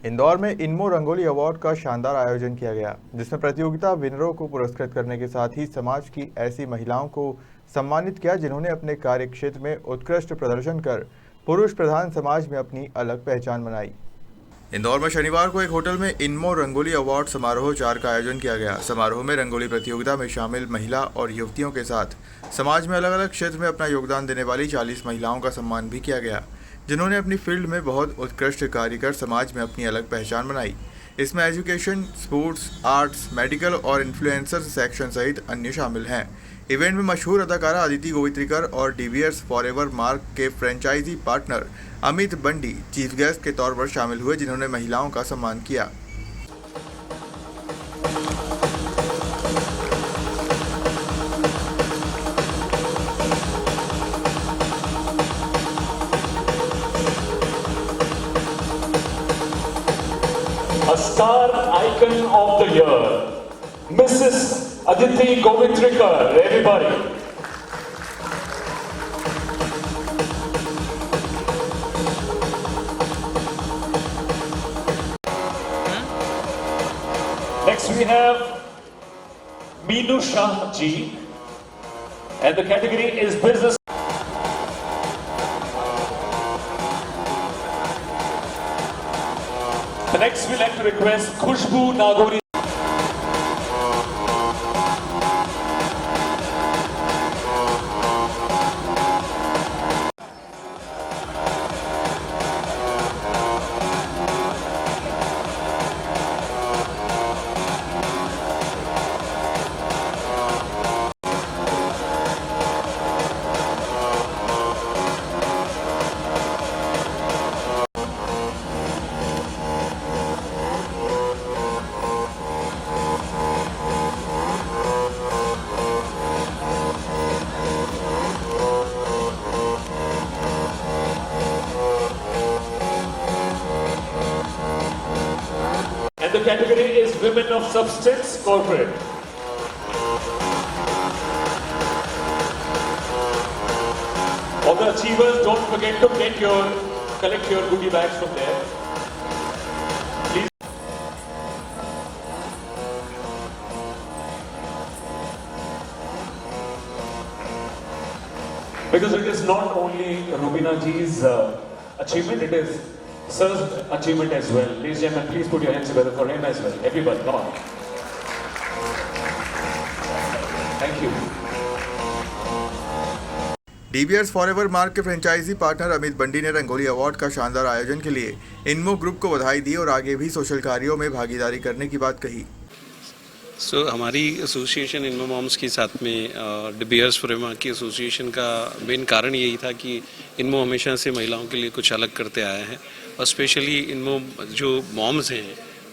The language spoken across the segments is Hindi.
इंदौर में इनमो रंगोली अवार्ड का शानदार आयोजन किया गया, जिसमें प्रतियोगिता विनरों को पुरस्कृत करने के साथ ही समाज की ऐसी महिलाओं को सम्मानित किया जिन्होंने अपने कार्य क्षेत्र में उत्कृष्ट प्रदर्शन कर पुरुष प्रधान समाज में अपनी अलग पहचान बनाई। इंदौर में शनिवार को एक होटल में इनमो रंगोली अवार्ड समारोह 4 का आयोजन किया गया। समारोह में रंगोली प्रतियोगिता में शामिल महिला और युवतियों के साथ समाज में अलग अलग क्षेत्र में अपना योगदान देने वाली 40 महिलाओं का सम्मान भी किया गया, जिन्होंने अपनी फील्ड में बहुत उत्कृष्ट कार्य कर समाज में अपनी अलग पहचान बनाई। इसमें एजुकेशन, स्पोर्ट्स, आर्ट्स, मेडिकल और इन्फ्लुएंसर सेक्शन सहित अन्य शामिल हैं। इवेंट में मशहूर अदाकारा अदिति गोवित्रिकर और डीबीएस फॉरएवर मार्क के फ्रेंचाइजी पार्टनर अमित बंडी चीफ गेस्ट के तौर पर शामिल हुए, जिन्होंने महिलाओं का सम्मान किया। A star icon of the year, Mrs. Aditi Govitrikar, everybody. Next we have Meenu Shah ji, and the category is business. Next, we like to request Khushbu Nagori. And the category is Women of Substance Corporate. All the achievers, don't forget to collect your goodie bags from there. Please. Because it is not only Rubina ji's achievement, it is Sir's achievement as well. Ladies and gentlemen, please put your hands together for him as well. Everybody, come on. Thank you. DBS forever mark के फ्रेंचाइजी पार्टनर अमित बंडी ने रंगोली अवार्ड का शानदार आयोजन के लिए इनमो ग्रुप को बधाई दी और आगे भी सोशल कार्यों में भागीदारी करने की बात कही। हमारी एसोसिएशन इनमो मॉम्स के साथ में डीबीएस फॉरएवर की एसोसिएशन का मेन कारण यही था कि इनमो हमेशा से महिलाओं के लिए कुछ अलग करते आया है और स्पेशली इनमो जो मॉम्स हैं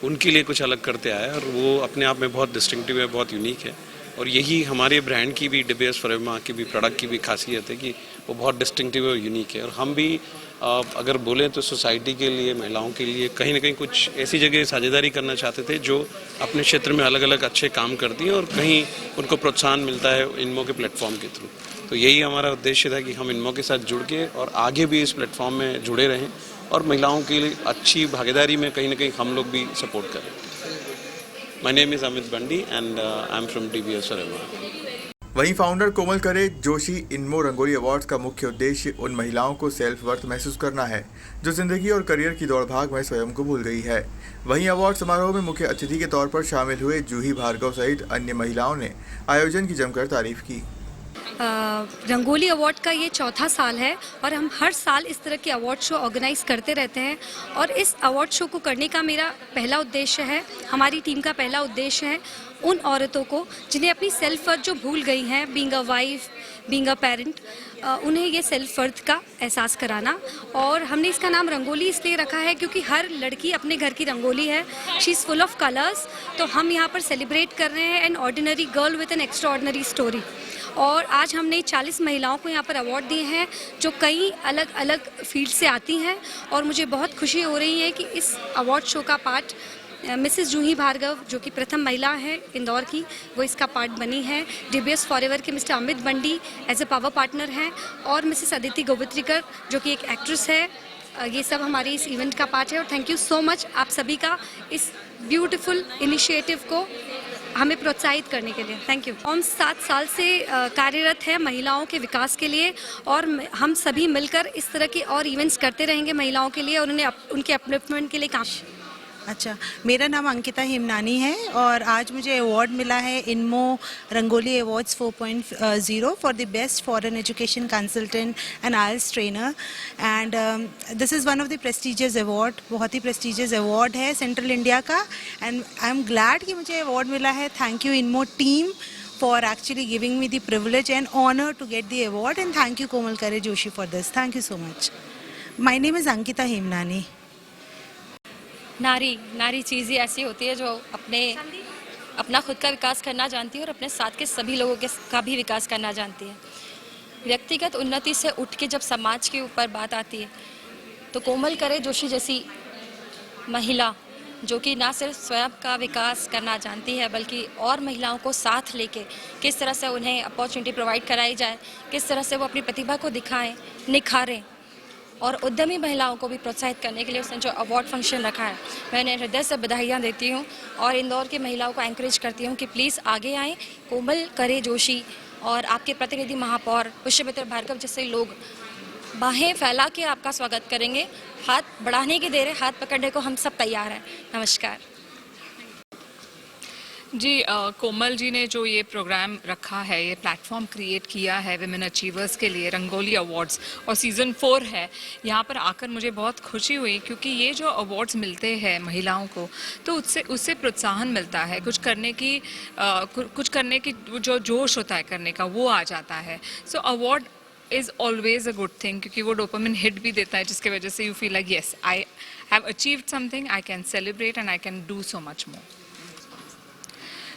उनके लिए कुछ अलग करते आया है और वो अपने आप में बहुत डिस्टिंक्टिव है, बहुत यूनिक है। और यही हमारे ब्रांड की भी, डीबीएस फॉरएवर की भी प्रोडक्ट की भी खासियत है कि वो बहुत डिस्टिंक्टिव और यूनिक है। और हम भी अगर बोलें तो सोसाइटी के लिए, महिलाओं के लिए कहीं ना कहीं कुछ ऐसी जगह साझेदारी करना चाहते थे जो अपने क्षेत्र में अलग अलग अच्छे काम करती हैं और कहीं उनको प्रोत्साहन मिलता है इनमो के प्लेटफॉर्म के थ्रू। तो यही हमारा उद्देश्य था कि हम इनमो के साथ जुड़ के और आगे भी इस प्लेटफॉर्म में जुड़े रहें और महिलाओं के लिए अच्छी भागीदारी में कहीं ना कहीं हम लोग भी सपोर्ट करें। My name is Amit Bandi and I am from DBS forever. वहीं फाउंडर कोमल करे जोशी इनमो रंगोली अवार्ड्स का मुख्य उद्देश्य उन महिलाओं को सेल्फ वर्थ महसूस करना है जो जिंदगी और करियर की दौड़भाग में स्वयं को भूल गई है। वहीं अवार्ड समारोह में मुख्य अतिथि के तौर पर शामिल हुए जूही भार्गव सहित अन्य महिलाओं ने आयोजन की जमकर तारीफ की। रंगोली अवार्ड का ये चौथा साल है और हम हर साल इस तरह के अवार्ड शो ऑर्गेनाइज करते रहते हैं और इस अवार्ड शो को करने का मेरा पहला उद्देश्य है, हमारी टीम का पहला उद्देश्य है उन औरतों को जिन्हें अपनी सेल्फ वर्थ जो भूल गई हैं, being a wife, being a parent, उन्हें ये सेल्फ वर्थ का एहसास कराना। और हमने इसका नाम रंगोली इसलिए रखा है क्योंकि हर लड़की अपने घर की रंगोली है, she is full of colours. तो हम यहाँ पर सेलिब्रेट कर रहे हैं an ordinary girl with an extra ordinary story. और आज हमने 40 महिलाओं को यहाँ पर अवार्ड दिए हैं जो कई अलग अलग फील्ड से आती हैं और मुझे बहुत खुशी हो रही है कि इस अवार्ड शो का पार्ट मिसेस जूही भार्गव जो कि प्रथम महिला है इंदौर की, वो इसका पार्ट बनी है। डीबीएस फॉरएवर के mister Amit Bandi as a power partner हैं और मिसेस अदिति गोवित्रिकर जो कि एक एक्ट्रेस है ये सब हमारे इस इवेंट का पार्ट है और थैंक यू सो मच आप सभी का इस ब्यूटीफुल इनिशिएटिव को हमें प्रोत्साहित करने के लिए। Thank you. हम 7 साल से कार्यरत है महिलाओं के विकास के लिए और हम सभी मिलकर इस तरह के और इवेंट्स करते रहेंगे महिलाओं के लिए और उन्हें उनके अपलिफ्टमेंट के लिए काम। अच्छा, मेरा नाम अंकिता हेमनानी है और आज मुझे अवार्ड मिला है इनमो Rangoli awards 4.0 for the best foreign education consultant and IELTS trainer and this is one of the prestigious award. बहुत ही प्रेस्टिजियस अवार्ड है सेंट्रल इंडिया का एंड आई एम ग्लैड कि मुझे अवार्ड मिला है। थैंक यू इनमो team for actually giving me the privilege and honor to get the award and thank you Komal Kare Joshi for this. Thank you so much. My name is Ankita Hemnani. नारी चीज़ ही ऐसी होती है जो अपना खुद का विकास करना जानती है और अपने साथ के सभी लोगों का भी विकास करना जानती है। व्यक्तिगत उन्नति से उठ के जब समाज के ऊपर बात आती है तो कोमल करे जोशी जैसी महिला जो कि ना सिर्फ स्वयं का विकास करना जानती है बल्कि और महिलाओं को साथ लेके किस तरह से उन्हें अपॉर्चुनिटी प्रोवाइड कराई जाए, किस तरह से वो अपनी प्रतिभा को दिखाएं, निखारें और उद्यमी महिलाओं को भी प्रोत्साहित करने के लिए उसने जो अवार्ड फंक्शन रखा है, मैं उन्हें हृदय से बधाइयाँ देती हूँ और इंदौर की महिलाओं को एंकरेज करती हूँ कि प्लीज़ आगे आएँ। कोमल करे जोशी और आपके प्रतिनिधि महापौर पुष्यमित्र भार्गव जैसे लोग बाहें फैला के आपका स्वागत करेंगे। हाथ बढ़ाने की देर है, हाथ पकड़ने को हम सब तैयार हैं। नमस्कार जी। कोमल जी ने जो ये प्रोग्राम रखा है, ये प्लेटफॉर्म क्रिएट किया है विमेन अचीवर्स के लिए, रंगोली अवार्ड्स और सीज़न 4 है। यहाँ पर आकर मुझे बहुत खुशी हुई क्योंकि ये जो अवार्ड्स मिलते हैं महिलाओं को तो उससे प्रोत्साहन मिलता है, कुछ करने की जो जोश होता है करने का वो आ जाता है। So award is always a good thing क्योंकि वो डोपामिन हिट भी देता है जिसकी वजह से you feel like yes I have achieved something, I can celebrate and I can do so much more.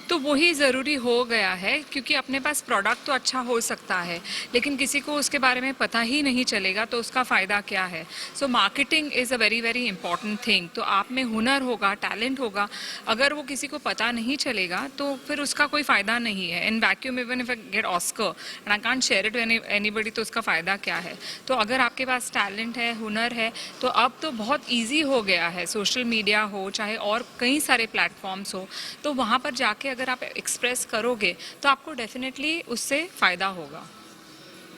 तो वही ज़रूरी हो गया है क्योंकि अपने पास प्रोडक्ट तो अच्छा हो सकता है लेकिन किसी को उसके बारे में पता ही नहीं चलेगा तो उसका फ़ायदा क्या है। So marketing is a very very important thing. तो आप में हुनर होगा, टैलेंट होगा, अगर वो किसी को पता नहीं चलेगा तो फिर उसका कोई फ़ायदा नहीं है। In vacuum even if I get Oscar and I can't share it with anybody तो उसका फ़ायदा क्या है। तो अगर आपके पास टैलेंट है, हुनर है तो अब तो बहुत ईजी हो गया है, सोशल मीडिया हो चाहे और कई सारे प्लेटफॉर्म्स हो तो वहाँ पर जाके अगर आप एक्सप्रेस करोगे तो आपको डेफिनेटली उससे फ़ायदा होगा।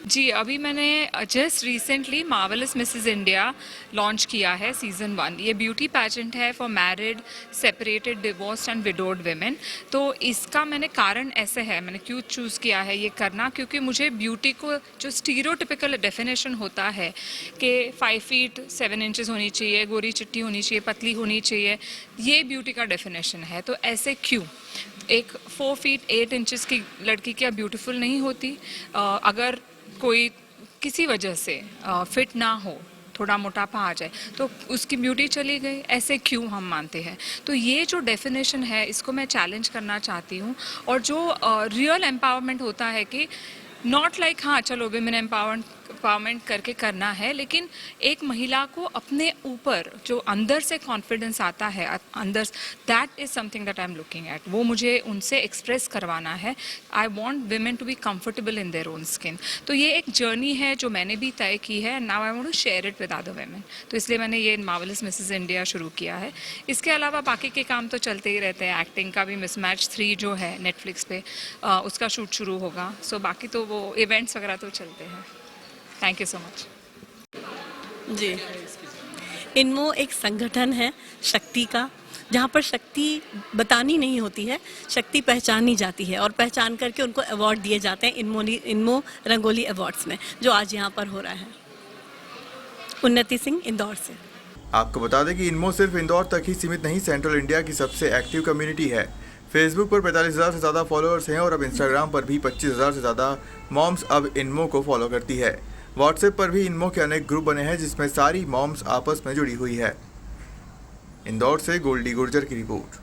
जी, अभी मैंने just recently marvellous Mrs India launch किया है सीज़न 1। ये ब्यूटी पैजेंट है for married, separated, divorced and widowed women. तो इसका मैंने कारण ऐसे है, मैंने क्यों चूज़ किया है ये करना, क्योंकि मुझे ब्यूटी को जो स्टीरियोटिपिकल डेफिनेशन होता है कि 5 फीट 7 इंचेस होनी चाहिए, गोरी चिट्टी होनी चाहिए, पतली होनी चाहिए, ये ब्यूटी का डेफिनेशन है। तो ऐसे क्यों एक 4 फीट 8 इंचेस की लड़की क्या ब्यूटीफुल नहीं होती? अगर कोई किसी वजह से फिट ना हो, थोड़ा मोटापा आ जाए तो उसकी ब्यूटी चली गई, ऐसे क्यों हम मानते हैं? तो ये जो डेफिनेशन है इसको मैं चैलेंज करना चाहती हूँ और जो रियल एम्पावरमेंट होता है कि नॉट लाइक हाँ चलो विमेन एम्पावरमेंट करके करना है, लेकिन एक महिला को अपने ऊपर जो अंदर से कॉन्फिडेंस आता है अंदर, that is something that I am looking at. वो मुझे उनसे एक्सप्रेस करवाना है। I want women to be comfortable in their own skin. तो ये एक जर्नी है जो मैंने भी तय की है and now I want to share it with other women. तो इसलिए मैंने ये मार्वेलस मिसेस इंडिया शुरू किया है। इसके अलावा बाकी के काम तो चलते ही रहते हैं। एक्टिंग का भी मिसमैच 3 जो है नेटफ्लिक्स पे उसका शूट शुरू होगा। सो बाकी तो वो इवेंट्स वगैरह तो चलते हैं। Thank you so much. जी, इनमो एक संगठन है शक्ति का, जहाँ पर शक्ति बतानी नहीं होती है, शक्ति पहचानी जाती है और पहचान करके उनको अवार्ड दिए जाते हैं इनमो रंगोली अवार्ड्स में, जो आज यहाँ पर हो रहा है। उन्नति सिंह, इंदौर से। आपको बता दें कि इनमो सिर्फ इंदौर तक ही सीमित नहीं, सेंट्रल इंडिया की सबसे एक्टिव कम्युनिटी है। फेसबुक पर 45,000 से ज़्यादा फॉलोअर्स हैं और अब इंस्टाग्राम पर भी 25,000 से ज़्यादा मॉम्स अब इनमो को फॉलो करती है। व्हाट्सएप पर भी इनमो के अनेक ग्रुप बने हैं जिसमें सारी मॉम्स आपस में जुड़ी हुई है। इंदौर से गोल्डी गुर्जर की रिपोर्ट।